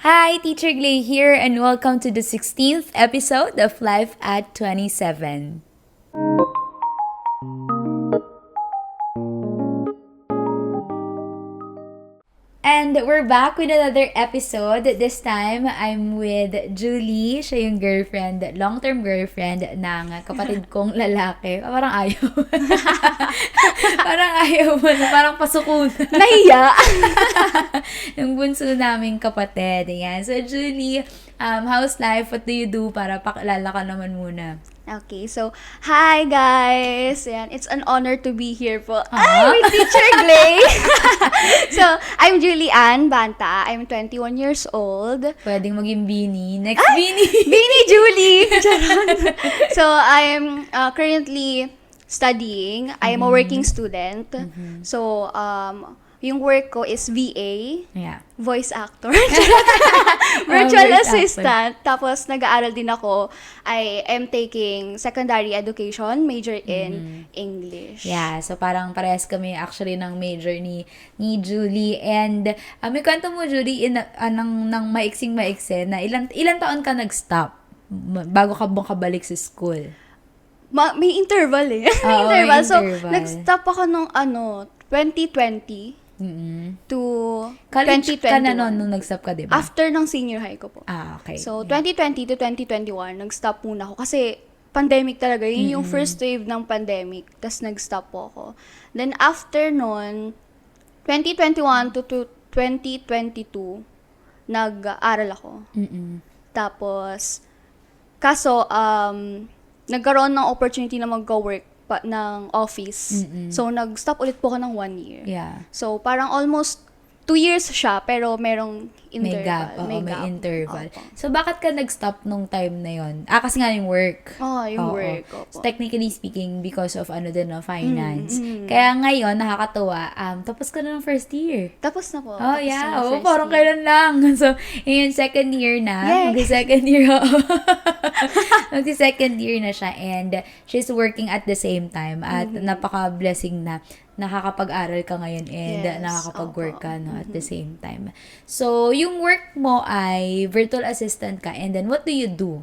Hi, Teacher Glay here, and welcome to the 16th episode of Life at 27. And we're back with another episode. This time, I'm with Julie. Siya yung girlfriend, long-term girlfriend ng kapatid kong lalaki. Parang ayaw. Parang ayaw mo na. Parang pasuko na. Nahiya. Yung bunso naming kapatid. Ayan. So, Julie, how's life? What do you do? Para pakilala ka naman muna. Okay, so, hi guys! Yan, it's an honor to be here po. With Teacher Glay! So, I'm Julie Ann Banta. I'm 21 years old. Pwedeng maging Beanie. Next Beanie! Beanie Julie! So, I'm currently studying. I'm a working student. So, yung work ko is VA, voice actor, virtual voice assistant. Tapos, nag-aaral din ako. I am taking secondary education, major in English. Yeah, so parang parehas kami actually ng major ni Julie. And may kwento mo, Julie, ng maiksing-maikse na ilan taon ka nag-stop bago ka bumabalik sa school? May interval eh. Oo, May interval. may So, interval. nag-stop ako nung 2020 to College 2021. ka na nung nag-stop ka, di ba? After ng senior high ko po. Okay. So, 2020 to 2021, nag-stop muna ako. Kasi, pandemic talaga. Yun yung first wave ng pandemic. Tapos, nag-stop po ako. Then, after nun, 2021 to 2022, nag-aaral ako. Tapos, kaso, nagkaroon ng opportunity na mag-work ng office. So, nag-stop ulit po ako ng 1 year. Yeah. So, parang almost 2 years siya, pero merong interval. May interval. Opo. So, bakit ka nag-stop nung time na yon? Kasi nga yung work. Yung Oo. work. So, Opo. technically speaking, because of finance. Kaya ngayon, nakakatuwa, tapos ka na ng first year. Tapos na po. Oh, Tapos yeah. na first Parang year. kailan lang. So, yun, second year na. Yay! Mag-second year. Mag-second year na siya. And she's working at the same time. At napaka-blessing na nakakapag-aral ka ngayon and Yes, nakakapag-work opo. ka at the same time. So, yung work mo ay virtual assistant ka. And then, what do you do?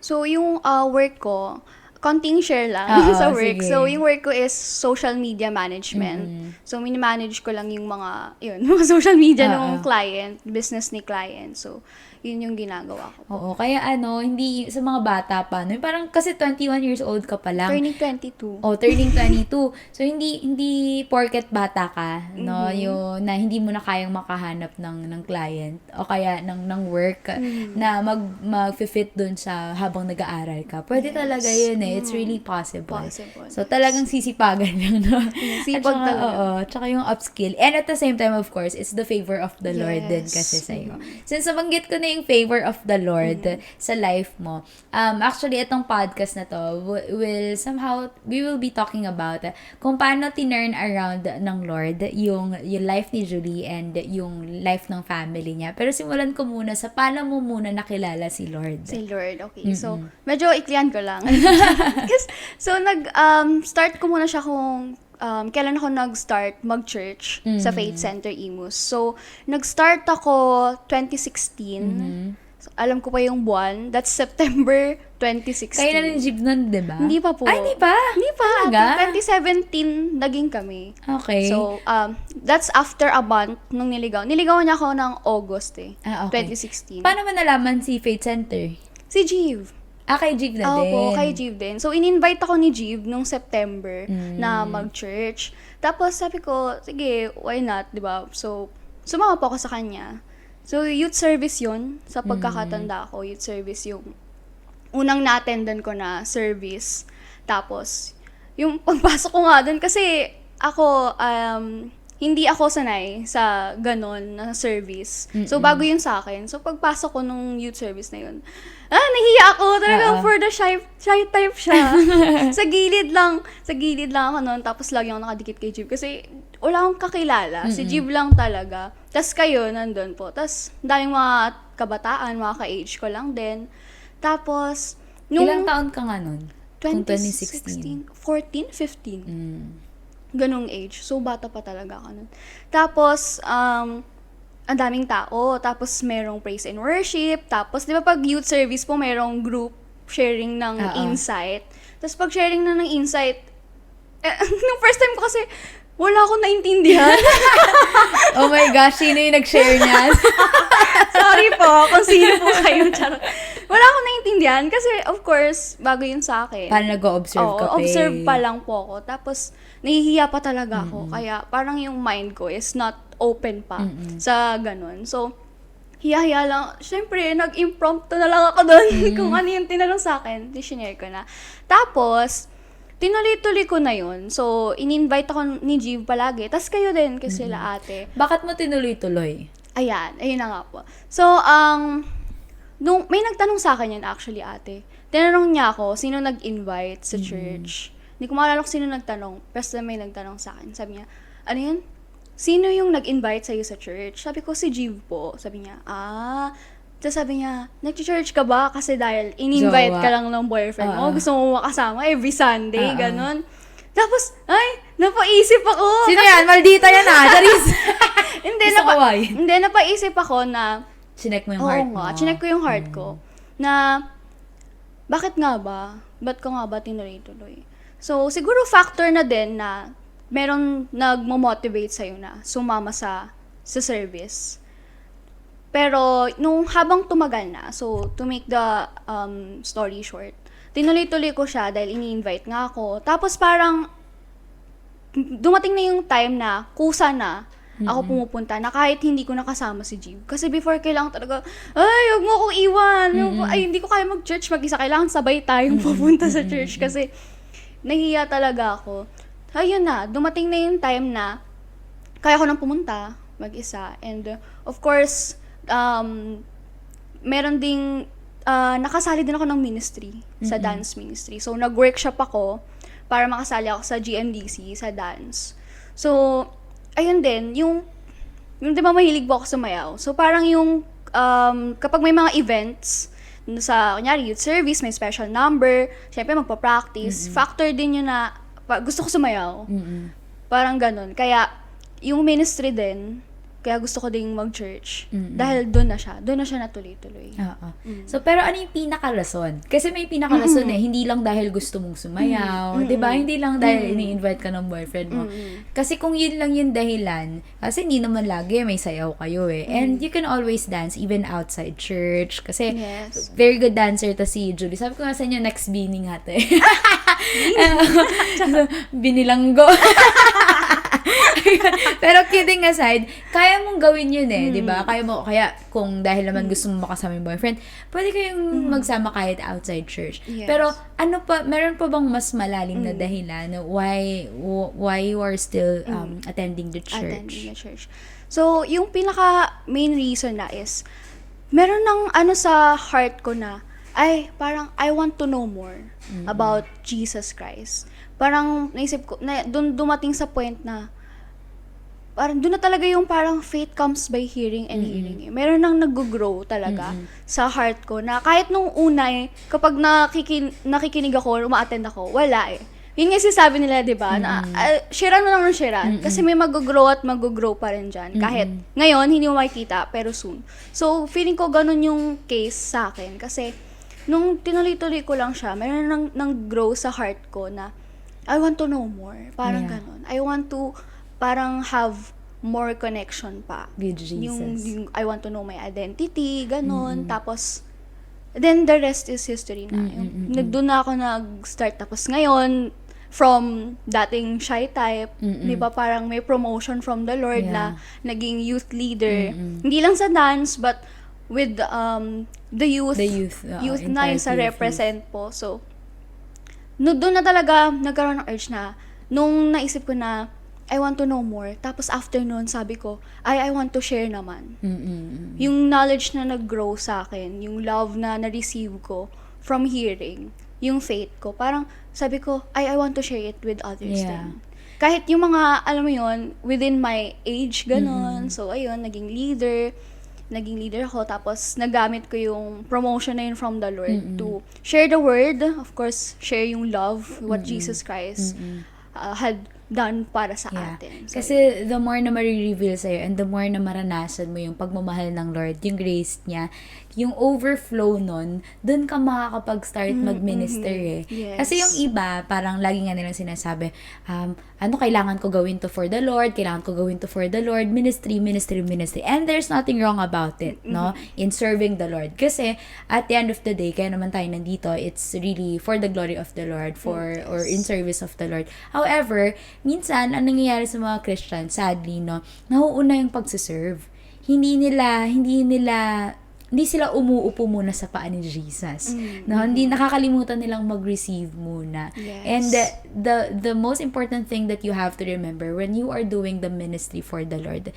So, yung work ko, konting share lang Oo, sa work. sige. So, yung work ko is social media management. So, minimanage ko lang yung mga social media ng client, business ni client. So, yun yung ginagawa ko. Oo, kaya hindi sa mga bata pa, no? Parang kasi 21 years old ka pa lang. Turning 22. Turning 22. So, hindi porket bata ka, no? Yung, na hindi mo na kayang makahanap ng client o kaya ng work na mag-fit dun sa habang nag-aaral ka. Pwede talaga yun eh. It's really possible. So, talagang sisipagan lang, no? Sipag talaga. Oo, tsaka yung upskill. And at the same time, of course, it's the favor of the Lord din Yes. kasi sa'yo. Since nabanggit ko na yung favor of the Lord sa life mo, actually, itong podcast na to we will be talking about kung paano tinurn around ng Lord yung life ni Julie and yung life ng family niya. Pero simulan ko muna sa paano mo muna nakilala si Lord. Si Lord, okay. So, medyo iklian ko lang. So, start ko muna siya kung kailan ako nag-start mag-church sa Faith Center Imus. So, nag-start ako 2016. So, alam ko pa yung buwan. That's September 2016. Kaya na rin jeep nun, di ba? Hindi pa po. Ay, hindi pa? Hindi pa. Talaga? 2017, naging kami. Okay. So, that's after a month nung niligaw. Niligawan niya ako ng August okay. 2016. Paano mo nalaman si Faith Center? Si Jeeve. Kay Jeep na din. Opo, kay Jeeve din. So, in-invite ako ni Jeeve nung September na mag-church. Tapos, sabi ko, sige, why not, di ba? So, sumama po ako sa kanya. So, youth service yun. Sa pagkakatanda ko, youth service yung unang na-attendan ko na service. Tapos, yung pagpasok ko nga dun, kasi ako, hindi ako sanay sa ganon na service. So, bago yun sa akin. So, pagpasok ko nung youth service na yun, nahiya ako. Talaga, for the shy type siya. Sa gilid lang ako noon. Tapos, lagi ako nakadikit kay Jeep. Kasi, wala akong kakilala. Si Jeep lang talaga. Tapos, kayo, nandun po. Tapos, daming mga kabataan, mga ka-age ko lang din. Tapos, Ilang taon ka nga nun? 2016. 14, 15. Ganong age. So, bata pa talaga ako nun. Tapos, ang daming tao. Tapos merong praise and worship. Tapos, di ba pag youth service po, merong group sharing ng insight. Tapos pag sharing na ng insight, nung first time ko kasi, wala akong naintindihan. Oh my gosh, sino yung nag-share niyan? Sorry po, kung sino po kayo. Charot. Wala akong naintindihan kasi, of course, bago yun sa akin. Paano nag-o-observe ka pa observe pa lang po ako. Tapos, nahihiya pa talaga ako. Kaya, parang yung mind ko is not open pa sa ganun. So, hiya-hiya lang. Siyempre, nag-impromptu na lang ako doon. Kung ano yung tinanong sa akin, sinare ko na. Tapos, tinuloy-tuloy ko na yun. So, in-invite ako ni Jiv palagi. Tapos kayo din, kasi sila ate. Bakit mo tinuloy-tuloy? Ayun na nga po. So, nung may nagtanong sa akin yan actually, ate. Tinanong niya ako, sino nag-invite sa church? Hindi ko maalala kung sino nagtanong. Basta may nagtanong sa akin. Sabi niya, ano yun? Sino yung nag-invite sa'yo sa church? Sabi ko, si Jiv po. Sabi niya, Tapos sabi niya, nag-church ka ba? Kasi dahil in-invite ka lang ng boyfriend mo. Gusto mo makasama every Sunday, ganun. Tapos, napaisip ako. Sino yan? Maldita yan Charis! Hindi, napaisip ako na, Chinek mo yung heart mo. Chinek ko yung heart ko. Na, bakit nga ba? Ba't ko nga ba tinuloy-tuloy? So, siguro factor na din na meron nagmo-motivate sa'yo na sumama sa service. Pero, nung habang tumagal na, so, to make the story short, tinuloy-tuloy ko siya dahil ini-invite nga ako. Tapos parang, dumating na yung time na, kusa na, ako pumupunta, na kahit hindi ko nakasama si Jiv. Kasi before, kailangan talaga, huwag mo akong iwan. Hindi ko kaya mag-church mag-isa. Kailangan sabay tayong pupunta sa church. Kasi, nahiya talaga ako. Ayun na, dumating na yung time na, kaya ko nang pumunta, mag-isa. And, of course, meron ding nakasali din ako ng ministry sa dance ministry. So nag-workshop ako para makasali ako sa GMDC sa dance. So ayun din yung 'di ba mahilig po ako sumayaw. So parang yung kapag may mga events sa kunyari youth service, may special number, syempre magpa-practice, factor din yun na gusto ko sumayaw. Parang ganun. Kaya yung ministry din, kaya gusto ko ding mag-church. Dahil doon na siya natuloy-tuloy. So, pero ano yung pinaka-rason? Kasi may pinaka-rason hindi lang dahil gusto mong sumayaw, di ba? Hindi lang dahil ini-invite ka ng boyfriend mo. Kasi kung yun lang yung dahilan, kasi hindi naman lagi may sayaw kayo eh. And you can always dance even outside church. Kasi, very good dancer to si Julie. Sabi ko nga sa inyo, next bining hate. Binilanggo. Pero kidding aside, kaya mong gawin yun eh, di ba? Kaya kung dahil naman gusto mo makasama yung boyfriend, pwede kayong magsama kahit outside church. Yes. Pero meron pa bang mas malalim na dahilan why you are still attending the church? So, yung pinaka main reason na is, meron ng sa heart ko na, parang I want to know more about Jesus Christ. Parang naisip ko, doon dumating sa point na, parang doon na talaga yung parang faith comes by hearing and hearing. Meron nang nag-grow talaga sa heart ko na kahit nung una kapag nakikinig ako, uma-attend ako, wala eh. Yun nga sinasabi nila, di ba? Na sharean mo lang ng sharean. Kasi may mag-grow at mag-grow pa rin dyan. Kahit ngayon, hindi mo makikita, pero soon. So, feeling ko ganun yung case sa akin. Kasi, nung tinuloy-tuloy ko lang siya, meron nang grow sa heart ko na, I want to know more. Parang ganun. I want to parang have more connection pa. With Jesus. Yung I want to know my identity, ganun. Tapos, then the rest is history na. Doon na ako nag-start. Tapos ngayon, from dating shy type, di ba parang may promotion from the Lord na naging youth leader. Hindi lang sa dance, but with the youth. The youth. Youth na yung sa represent po. So, doon na talaga nagkaroon ng urge na, nung naisip ko na, I want to know more. Tapos after noon, sabi ko, I want to share naman. Yung knowledge na nag-grow sa akin, yung love na na-receive ko from hearing, yung faith ko, parang sabi ko, I want to share it with others din. Kahit yung mga, alam mo yun, within my age, ganon. So, ayun, naging leader ako. Tapos, nagamit ko yung promotion na yun from the Lord to share the word. Of course, share yung love, what Jesus Christ had done para sa Yeah. atin. So, Kasi the more na marireveal sa'yo and the more na maranasan mo yung pagmamahal ng Lord, yung grace niya, yung overflow nun, dun ka makakapag-start mag-minister eh. Yes. Kasi yung iba, parang lagi nga nilang sinasabi, kailangan ko gawin to for the Lord, kailangan ko gawin to for the Lord, ministry, ministry, ministry. And there's nothing wrong about it, no? In serving the Lord. Kasi at the end of the day, kaya naman tayo nandito, it's really for the glory of the Lord, or in service of the Lord. However, minsan, ang nangyayari sa mga Christian, sadly, no, nauuna yung pagsiserve. Hindi sila umuupo muna sa paa ni Jesus. No, hindi nakakalimutan nilang mag-receive muna. Yes. And the most important thing that you have to remember when you are doing the ministry for the Lord,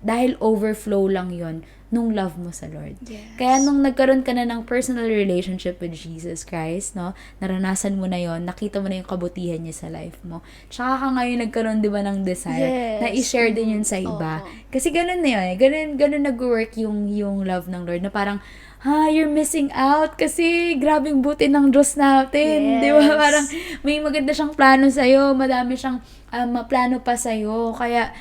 dahil overflow lang 'yon nung love mo sa Lord. Yes. Kaya nung nagkaroon ka na ng personal relationship with Jesus Christ, no, naranasan mo na 'yon, nakita mo na yung kabutihan niya sa life mo. Tsaka ka ngayon nagkaroon 'di ba ng desire Yes. na i-share din yun sa iba. Oo. Kasi ganun na yun. Ganun nag-work yung love ng Lord na parang, you're missing out kasi grabing buti ng Diyos natin. Yes. Di ba? Parang may maganda siyang plano sa'yo, madami siyang plano pa sa'yo. Kaya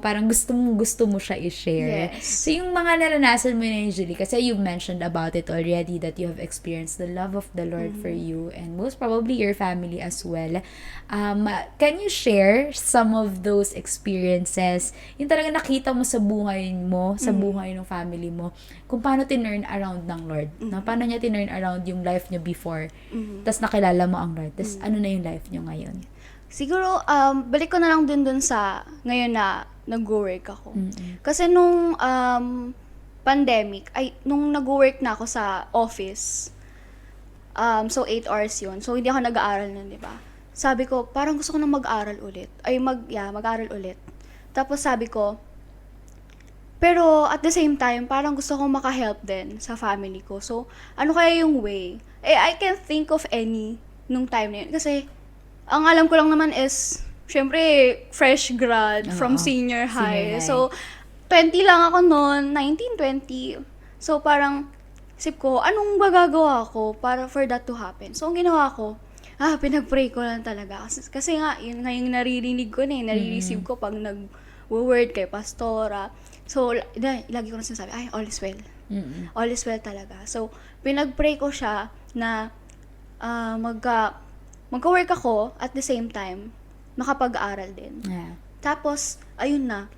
parang gusto mo siya i-share. Yes. So, yung mga naranasan mo na usually, kasi you mentioned about it already that you have experienced the love of the Lord for you and most probably your family as well. Can you share some of those experiences? Yung talaga nakita mo sa buhay mo, sa buhay ng family mo, kung paano tinurn around ng Lord. No? Paano niya tinurn around yung life niyo before, tas nakilala mo ang Lord, tas ano na yung life niyo ngayon? Siguro, balik ko na lang din dun sa ngayon na nag-work ako. Kasi nung pandemic, nung nag-work na ako sa office, so 8 hours yun. So, hindi ako nag-aaral nun, di ba? Sabi ko, parang gusto ko na mag-aral ulit. Mag-aral ulit. Tapos sabi ko, pero at the same time, parang gusto kong maka-help din sa family ko. So, ano kaya yung way? I can't think of any nung time na yun. Kasi, ang alam ko lang naman is, syempre, fresh grad from senior high. So, 20 lang ako noon, 19, 20. So, parang, isip ko, anong magagawa ko para for that to happen? So, ang ginawa ko, pinag-pray ko lang talaga. Kasi nga, yun nga yung naririnig ko na nare-receive ko pag nag-word kay pastora. So, lagi ko na sinasabi, all is well. All is well talaga. So, pinag-pray ko siya na magka-work ako at the same time, makapag-aral din. Yeah. Tapos, ayun na.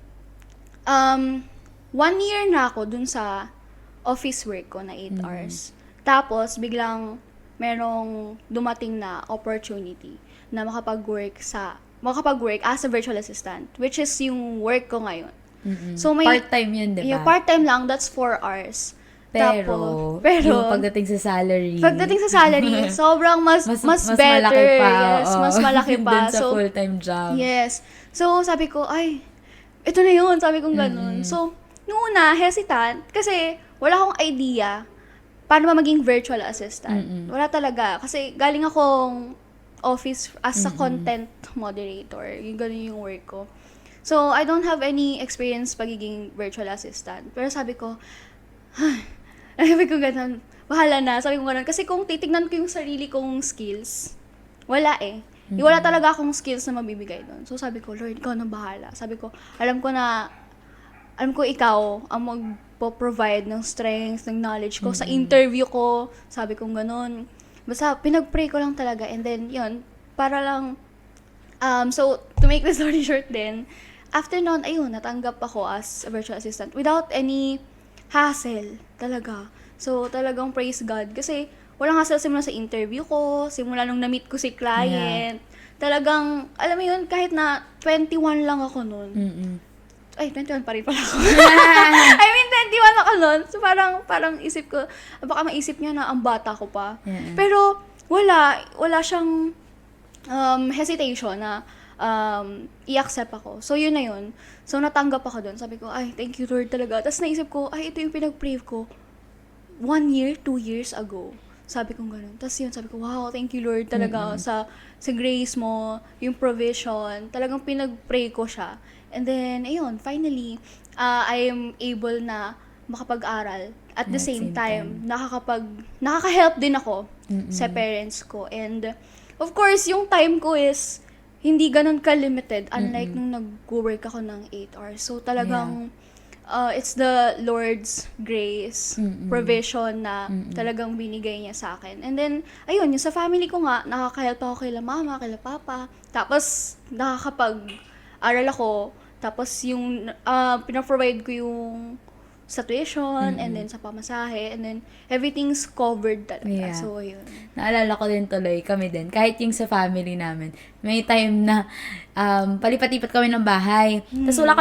1 year na ako dun sa office work ko na 8 hours. Tapos, biglang merong dumating na opportunity na makapag-work as a virtual assistant, which is yung work ko ngayon. So, part-time yun, diba? Yung part-time lang, that's 4 hours. Pero, yung pagdating sa salary, sobrang mas better. Malaki pa. Yes, mas malaki pa. Dun sa full-time job. Yes. So, sabi ko, ito na yun. Sabi kong ganun. So, noong una, hesitant. Kasi, wala akong idea paano ba maging virtual assistant. Wala talaga. Kasi, galing akong office as a content moderator. Yung ganun yung work ko. So, I don't have any experience pagiging virtual assistant. Pero sabi ko, sabi ko ganun, bahala na. Sabi ko ganun. Kasi kung titignan ko yung sarili kong skills, wala eh. Wala talaga akong skills na mabibigay doon. So sabi ko, Lord, ikaw na bahala. Sabi ko, alam ko ikaw ang magpo-provide ng strength, ng knowledge ko sa interview ko. Sabi ko ganun. Basta pinag-pray ko lang talaga. And then, yun, para lang, so to make the story short din, after nun, ayun, natanggap ako as a virtual assistant without any hassle, talaga. So, talagang praise God. Kasi, walang hassle simula sa interview ko, simula nung na-meet ko si client. Yeah. Talagang, alam mo yun, kahit na 21 lang ako nun. 21 pa rin pala ako. I mean, 21 ako nun. So, parang isip ko, baka maisip niya na ang bata ko pa. Yeah. Pero, wala siyang hesitation na i-accept ako. So, yun na yun. So, natanggap ako doon. Sabi ko, thank you Lord talaga. Tapos naisip ko, ito yung pinag-pray ko 1 year, 2 years ago. Sabi ko gano'n. Tapos yun, sabi ko, wow, thank you Lord talaga sa grace mo, yung provision. Talagang pinag-pray ko siya. And then, ayun, finally, I am able na makapag-aral. At the same time, nakaka-help din ako sa parents ko. And, of course, yung time ko is hindi ganun ka-limited, unlike nung nag-work ako ng 8 hours. So, talagang, it's the Lord's grace, provision na talagang binigay niya sa akin. And then, ayun, yung sa family ko nga, nakaka-help ako kay mama, kay papa. Tapos, nakakapag-aral ako. Tapos, yung pinaprovide ko yung sa tuition, and then sa pamasahe, and then everything's covered talaga. Yeah. So, yun. Naalala ko din tuloy, kami din. Kahit yung sa family namin, may time na palipat-lipat kami ng bahay. Tapos wala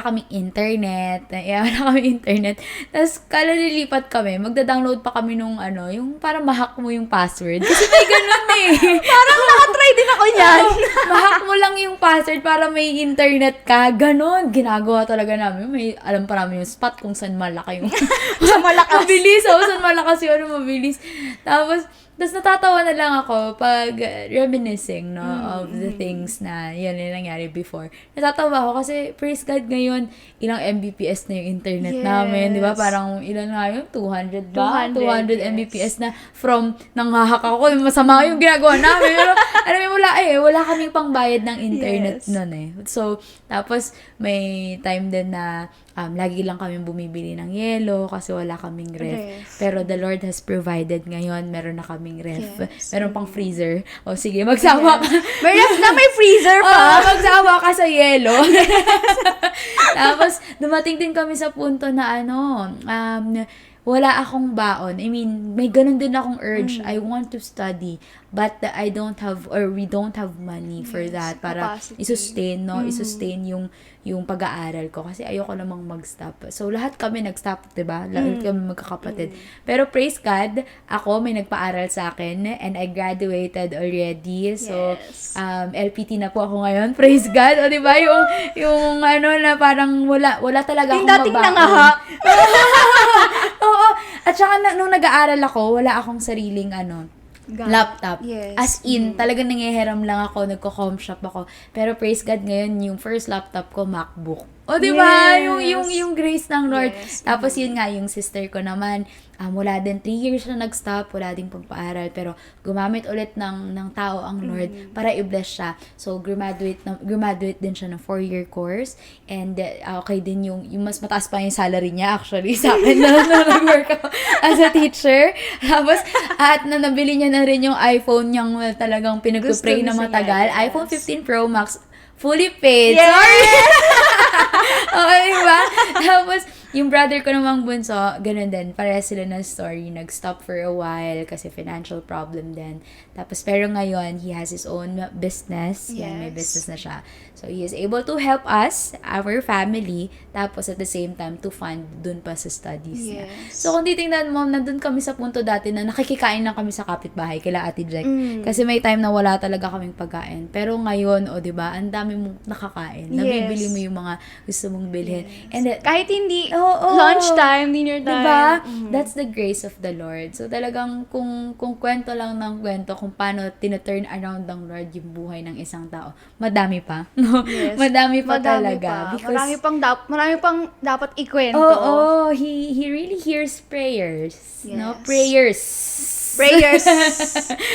kaming internet. Yeah, wala kaming internet. Tapos kala nilipat kami, magda-download pa kami nung yung para ma-hack mo yung password. Kasi may ganun eh. Parang nakatry din ako niyan. Ma-hack mo lang yung password para may internet ka. Ganon. Ginagawa talaga namin. Alam pa namin yung spot kung saan malaki yung Sa malakas. mabilis. Saan malakas yung mabilis. Tapos natatawa na lang ako pag reminiscing, no, of the things na yan yung nangyari before. Natatawa ako kasi, praise God, ngayon, ilang Mbps na yung internet namin, di ba? Parang, ilan nga yun? 200 ba? 200 yes. Mbps na from nanghahak ako. Masama yung ginagawa namin. Pero, alam mo, wala kaming pangbayad ng internet nun eh. So, tapos, may time din na lagi lang kami bumibili ng yelo kasi wala kaming ref. Pero the Lord has provided ngayon. Meron na kaming ref. Yes. Meron pang freezer. O sige, magsawa ka. May ref na, may freezer pa. Magsawa ka sa yelo. Tapos, dumating din kami sa punto na wala akong baon. I mean, may ganun din akong urge. I want to study, but I don't have, or we don't have money for that para capacity. i-sustain, no? I-sustain yung pag-aaral ko kasi ayoko namang mag-stop. So, lahat kami nag-stop, diba? Lahat kami magkakapatid. Pero praise God, ako may nagpaaral sa akin and I graduated already. So, Yes. LPT na po ako ngayon. Praise God. O, diba? Yung na parang wala talaga Yung akong dating mabaon. nangahak. Oo. At saka nung nag-aaral ako, wala akong sariling laptop. Yes. As in, talagang nangihiram lang ako, nagko-com shop ako. Pero praise God ngayon, yung first laptop ko, MacBook. O, di ba? Yes. Yung grace ng Lord. Yes. Tapos yun nga, yung sister ko naman, wala din 3 years na nag-stop, wala din pagpaaral, pero gumamit ulit ng tao ang Lord para i-bless siya. So, graduate din siya ng 4-year course. And, okay din yung mas mataas pa yung salary niya, actually, sa akin na nag-work ako as a teacher. Tapos, at nabili niya na rin yung iPhone niyang talagang pinag-pray na Gusto matagal. niya, yes. iPhone 15 Pro Max, fully paid. Yes! Sorry! Okay, diba? Tapos, yung brother ko namang bunso, ganun din. Parehas sila ng story. Nag-stop for a while kasi financial problem din. Tapos, pero ngayon, he has his own business. Yan, may Yes. business na siya. So, he is able to help us, our family, tapos at the same time, to fund dun pa sa studies niya. Yes. So, kung titingnan mo, nandun kami sa punto dati na nakikikain lang kami sa kapitbahay kila Ate Jack. Kasi may time na wala talaga kaming pagkain. Pero ngayon, diba, ang dami mong nakakain. Nabibili mo yung mga gusto mong bilhin. And Kahit hindi Oo. lunchtime, dinner time. diba? That's the grace of the Lord. So talagang kung kwento lang ng kwento kung paano tina-turn around ng Lord yung buhay ng isang tao, madami pa. No? Yes. Madami pa Madami talaga. pa. Because, Marami pang dapat ikwento. Oo, he really hears prayers. No? Yes. Prayers. Prayers.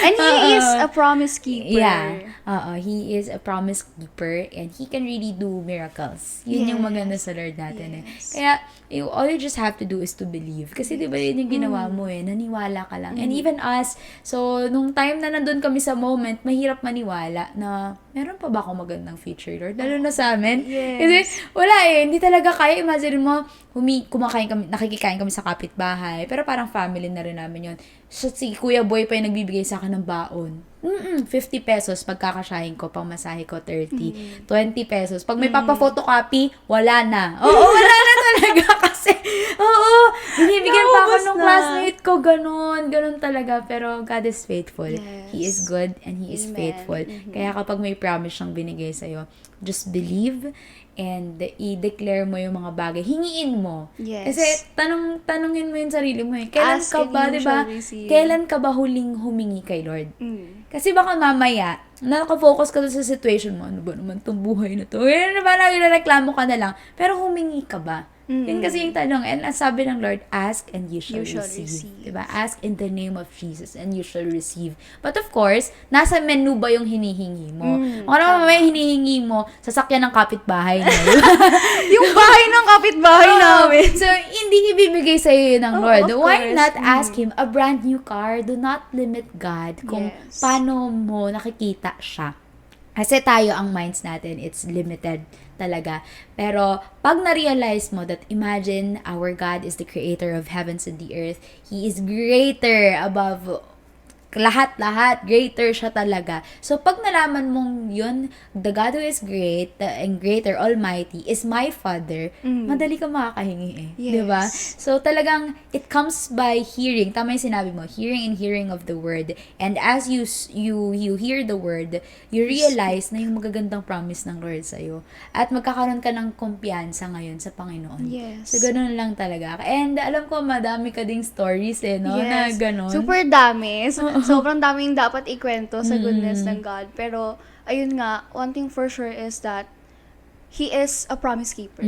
And he is a promise keeper. Yeah. He is a promise keeper and he can really do miracles. Yun yung Yes. maganda sa Lord natin Yes. Kaya, all you just have to do is to believe. Kasi di ba yun yung ginawa mo naniwala ka lang. And even us, so nung time na nandun kami sa moment, mahirap maniwala na meron pa ba akong magandang future, Lord? Lalo na sa amin. Yes. Kasi wala hindi talaga kaya. Imagine mo, nakikikain kami sa kapitbahay. Pero parang family na rin namin yun. So, si Kuya Boy pa yung nagbibigay sa akin ng baon. 50 pesos pagkakasyahin ko, pang masahe ko 30. 20 pesos. Pag may papa-photocopy, wala na. Oo, wala na talaga kasi. Oo, binibigyan pa ako Naubos nung na. classmate ko. Ganun talaga. Pero God is faithful. Yes. He is good and He is Amen. faithful. Kaya kapag may promise siyang binigay sa'yo, just believe and i-declare mo yung mga bagay. Hingiin mo. Yes. Kasi tanungin mo yung sarili mo Kailan Ask ka and ba, you di ba? shall receive. Kailan ka ba huling humingi kay Lord? Kasi baka mamaya, nakafocus ka doon sa situation mo. Ano ba naman itong buhay na to? Ano ba, nagreklamo ka na lang. Pero humingi ka ba? Yun kasi yung tanong. And ang sabi ng Lord, ask and you shall, You shall receive. receive. Diba? Ask in the name of Jesus and you shall receive. But of course, nasa menu ba yung hinihingi mo? Kung ano may hinihingi mo, sasakyan ng kapitbahay na yun. Yung bahay ng kapitbahay namin. So, hindi ibibigay sa'yo yun ng Oh, Lord. of Why course. not ask Him a brand new car? Do not limit God kung Yes. paano mo nakikita siya. Kasi tayo, ang minds natin, it's limited talaga. Pero, pag na-realize mo that imagine our God is the creator of heavens and the earth, He is greater above lahat-lahat, greater siya talaga. So, pag nalaman mong yun, the God who is great and greater, almighty, is my Father, madali ka makakahingi eh. Yes. Diba? So, talagang, it comes by hearing. Tama yung sinabi mo, hearing and hearing of the word. And as you hear the word, you realize na yung magagandang promise ng Lord sa'yo. At magkakaroon ka ng kumpiyansa ngayon sa Panginoon. Yes. So, ganun lang talaga. And alam ko, madami ka ding stories eh, no? Na ganun. Super dami. Sobrang daming dapat ikwento sa goodness ng God. Pero, ayun nga, one thing for sure is that He is a promise keeper.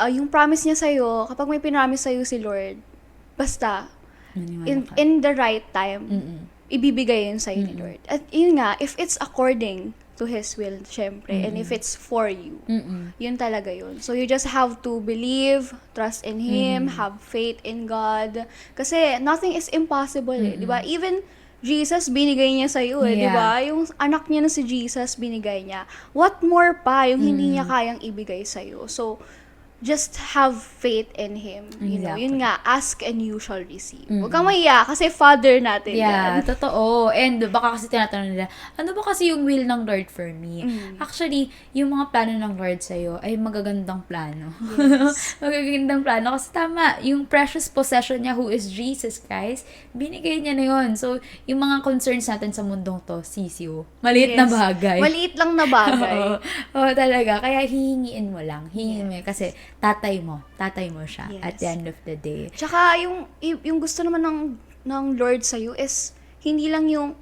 Yung promise niya sa'yo, kapag may pinamis sa'yo si Lord, basta, Maniwala ka. in the right time, ibibigay yun sa'yo ni Lord. At yun nga, if it's according to His will, syempre, and if it's for you, yun talaga yun. So, you just have to believe, trust in Him, have faith in God. Kasi, nothing is impossible eh. Di ba? Even Jesus, binigay niya sa'yo eh. Di ba? Yung anak niya na si Jesus, binigay niya. What more pa yung hindi niya kayang ibigay sa'yo? So, just have faith in Him. You know, Exactly. yun nga, ask and you shall receive. Huwag kang mahiya kasi Father natin Yeah, yan. totoo. And baka kasi tinatanong nila, ano ba kasi yung will ng Lord for me? Actually, yung mga plano ng Lord sa'yo ay magagandang plano. Magagandang plano. Kasi tama, yung precious possession niya who is Jesus Christ, binigay niya na yun. So, yung mga concerns natin sa mundong to, sisiyo. Maliit na Yes. bagay. Maliit lang na bagay. Oo, talaga. Kaya hihingiin mo lang. Hihingin mo yun. Kasi tatay mo siya Yes. at the end of the day. Tsaka yung gusto naman ng Lord sa is hindi lang yung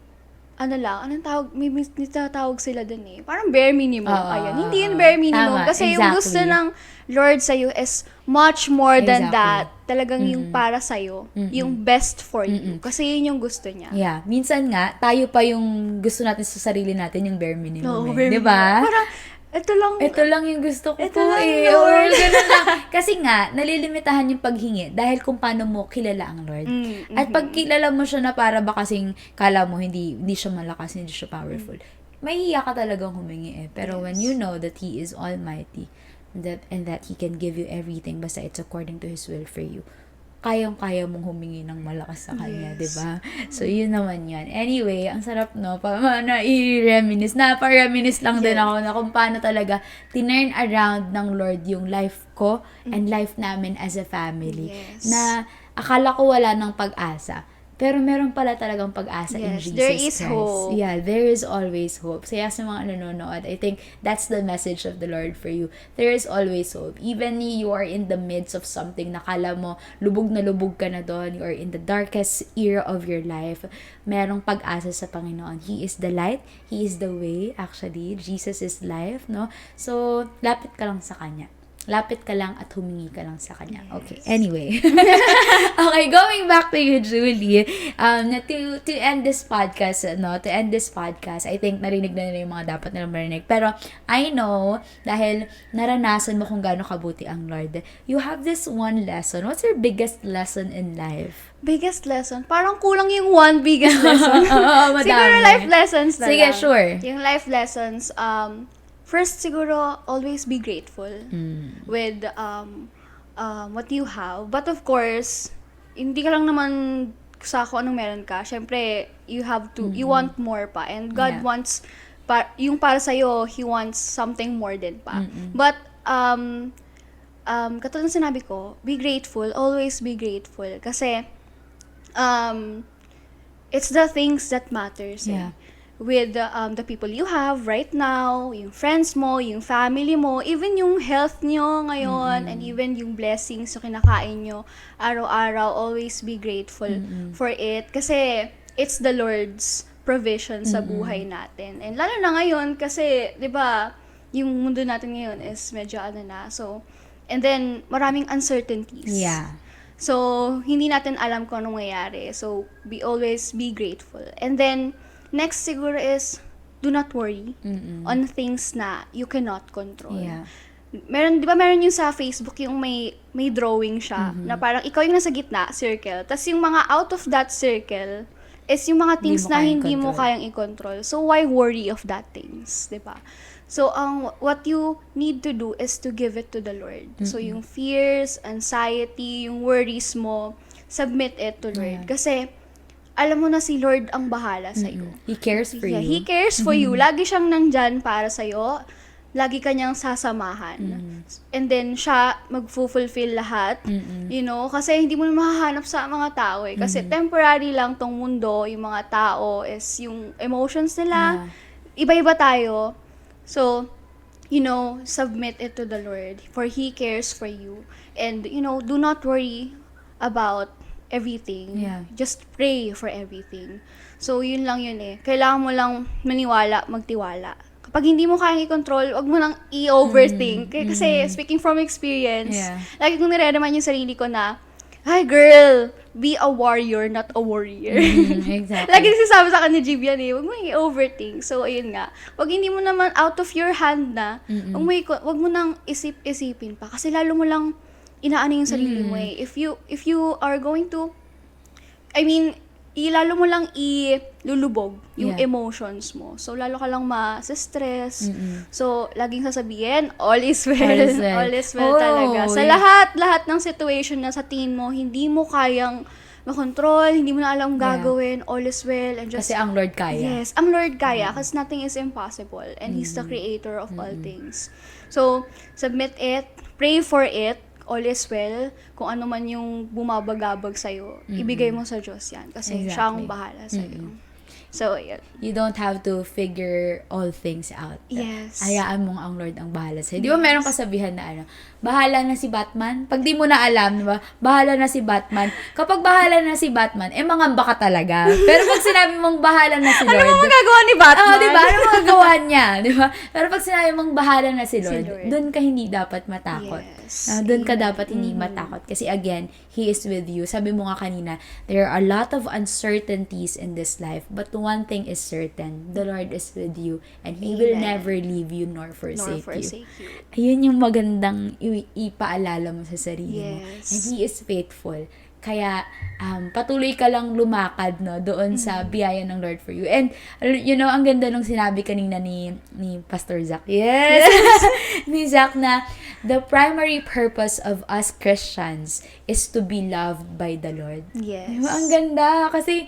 anong tawag, may tinatawag sila dun eh. Parang bare minimum. Ayan. Hindi yun bare minimum. Tama, Kasi yung gusto exactly. ng Lord sa'yo is much more than Exactly. that. Talagang yung para sa'yo. Yung best for you. Kasi yun yung gusto niya. Yeah. Minsan nga, tayo pa yung gusto natin sa sarili natin yung bare minimum. Oo, eh. bare Diba? minimum. Parang, ito lang yung gusto ko Ito po lang, eh. Lord. Or ganun lang. Kasi nga, nalilimitahan yung paghingi dahil kung paano mo kilala ang Lord. At pag kilala mo siya na para ba kasing kala mo hindi siya malakas, hindi siya powerful, mahihiya ka talagang humingi eh. Pero when you know that He is almighty, and that He can give you everything basta it's according to His will for you, kayang-kaya mong humingi ng malakas sa Kanya, Yes. diba? So, yun naman yan. Anyway, ang sarap, no? Napa-reminisce lang din ako na kung paano talaga tinurn around ng Lord yung life ko and life namin as a family. Yes. Na akala ko wala ng pag-asa. Pero meron pala talagang pag-asa in Yes, Jesus there is Christ. hope. Yeah, there is always hope. Kaya sa mga nanonood, I think that's the message of the Lord for you. There is always hope. Even you are in the midst of something, nakala mo, lubog na lubog ka na doon, you are in the darkest era of your life, merong pag-asa sa Panginoon. He is the light. He is the way, actually. Jesus is life, no? So, lapit ka lang sa Kanya. Lapit ka lang at humingi ka lang sa Kanya. Okay, anyway. Okay, going back to you, Julie. To end this podcast, I think narinig na nila yung mga dapat nilang marinig. Pero, I know, dahil naranasan mo kung gaano kabuti ang Lord, you have this one lesson. What's your biggest lesson in life? Biggest lesson? Parang kulang yung one biggest lesson. Oo, madami. Siguro life lessons na Sige, lang. sure. Yung life lessons, first siguro, always be grateful with what you have. But of course, hindi ka lang naman sa kung anong meron ka. Syempre, you have to, you want more pa. And God Yeah. wants, yung para sa'yo, He wants something more din pa. But, katulad ng sinabi ko, be grateful, always be grateful. Kasi, it's the things that matters. Yeah. With the people you have right now, yung friends mo, yung family mo, even yung health nyo ngayon, and even yung blessings na kinakain nyo araw-araw, always be grateful for it. Kasi it's the Lord's provision sa buhay natin. And lalo na ngayon, kasi, di ba, yung mundo natin ngayon is medyo so, And then, maraming uncertainties. Yeah. So, hindi natin alam kung anong mangyayari. So, always be grateful. And then, next siguro is, do not worry on things na you cannot control. Yeah. Di ba meron yung sa Facebook yung may drawing siya, na parang ikaw yung nasa gitna, circle. Tapos yung mga out of that circle is yung mga things na hindi mo kayang i-control. So, why worry of that things? Di ba? So, what you need to do is to give it to the Lord. So, yung fears, anxiety, yung worries mo, submit it to Lord. Kasi, alam mo na si Lord ang bahala sa'yo. He cares for you. He cares for you. Lagi siyang nandyan para sa'yo. Lagi kanyang sasamahan. And then, siya mag-fulfill lahat. You know, kasi hindi mo na mahahanap sa mga tao eh. Kasi temporary lang tong mundo, yung mga tao is yung emotions nila. Iba-iba tayo. So, you know, submit it to the Lord, for He cares for you. And, you know, do not worry about everything. Yeah. Just pray for everything. So, yun lang yun eh. Kailangan mo lang maniwala, magtiwala. Kapag hindi mo kayang i-control, wag mo lang i-overthink. Kasi, speaking from experience, lagi kong nire-remind yung sarili ko na, hi girl, be a warrior, not a worrier. Exactly. Lagi sinasabi sa akin ni Jib yan eh, wag mo i-overthink. So, ayun nga. Wag hindi mo naman out of your hand na, wag mo nang isip-isipin pa. Kasi lalo mo lang inaano yung sarili mo eh. If you are going to, lalo mo lang ilulubog yung emotions mo. So, lalo ka lang ma-stress. So, laging sasabihin, all is well. All is well talaga. Sa lahat ng situation na sa tingin mo, hindi mo kayang makontrol, hindi mo na alam gagawin, all is well. And just, kasi ang Lord kaya. Yes, ang Lord kaya. Kasi nothing is impossible. And He's the creator of all things. So, submit it, pray for it, all is well. Kung ano man yung bumabagabag sa'yo, ibigay mo sa Diyos yan. Kasi siya ang bahala sa'yo. So, yun. You don't have to figure all things out. Yes. Hayaan mong ang Lord ang bahala sa'yo. Di ba meron kasabihan na bahala na si Batman? Pag di mo na alam, di ba? Bahala na si Batman. Kapag bahala na si Batman, mangamba ka talaga. Pero pag sinabi mong bahala na si Lord, ano mo magagawa ni Batman? di ba? Ano magagawa niya? Di ba? Pero pag sinabi mong bahala na si Lord, doon ka hindi dapat matakot. Yes. Doon ka dapat hindi matakot. Kasi again, He is with you. Sabi mo nga kanina, there are a lot of uncertainties in this life, but one thing is certain, the Lord is with you, and He will never leave you nor forsake you. Ayun yung magandang ipaalala mo sa sarili mo. And He is faithful. Kaya, patuloy ka lang lumakad, no, doon sa biyaya ng Lord for you. And, you know, ang ganda nung sinabi kanina ni Pastor Zach. Yes! Ni Zach na, the primary purpose of us Christians is to be loved by the Lord. Yes. Diba? Ang ganda. Kasi,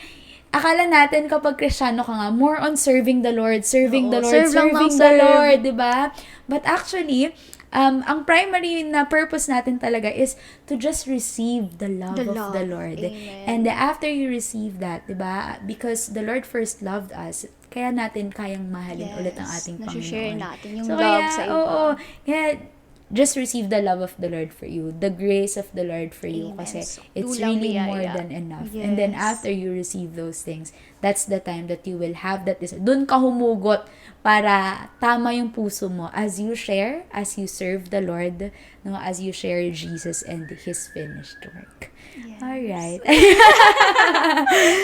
akala natin kapag Kristiyano ka nga, more on serving the Lord, serving the Lord, diba? But actually, ang primary na purpose natin talaga is to just receive the love of the Lord. Amen. And after you receive that, diba? Because the Lord first loved us, kaya natin kayang mahalin ulit ang ating Panginoon. Nasi-share natin yung love sa iba. Kaya, just receive the love of the Lord for you, the grace of the Lord for you, kasi it's really more than enough. And then after you receive those things, that's the time that you will have that desire. Doon ka humugot para tama yung puso mo as you share, as you serve the Lord, no, as you share Jesus and His finished work. Yes. Alright.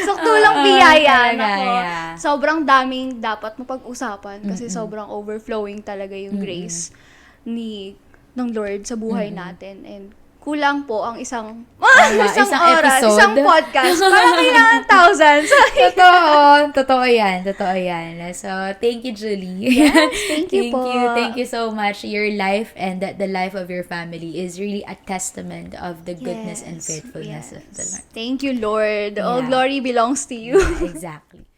So, tulang biyaya. Yeah. Sobrang daming dapat mapag-usapan kasi sobrang overflowing talaga yung grace ng Lord sa buhay natin. And kulang po ang isang oras, episode. isang podcast. Parang kailangan thousands. Totoo yan. So, thank you, Julie. Yes, thank you po. Thank you so much. Your life and the life of your family is really a testament of the goodness and faithfulness of the Lord. Thank you, Lord. All glory belongs to you. Exactly.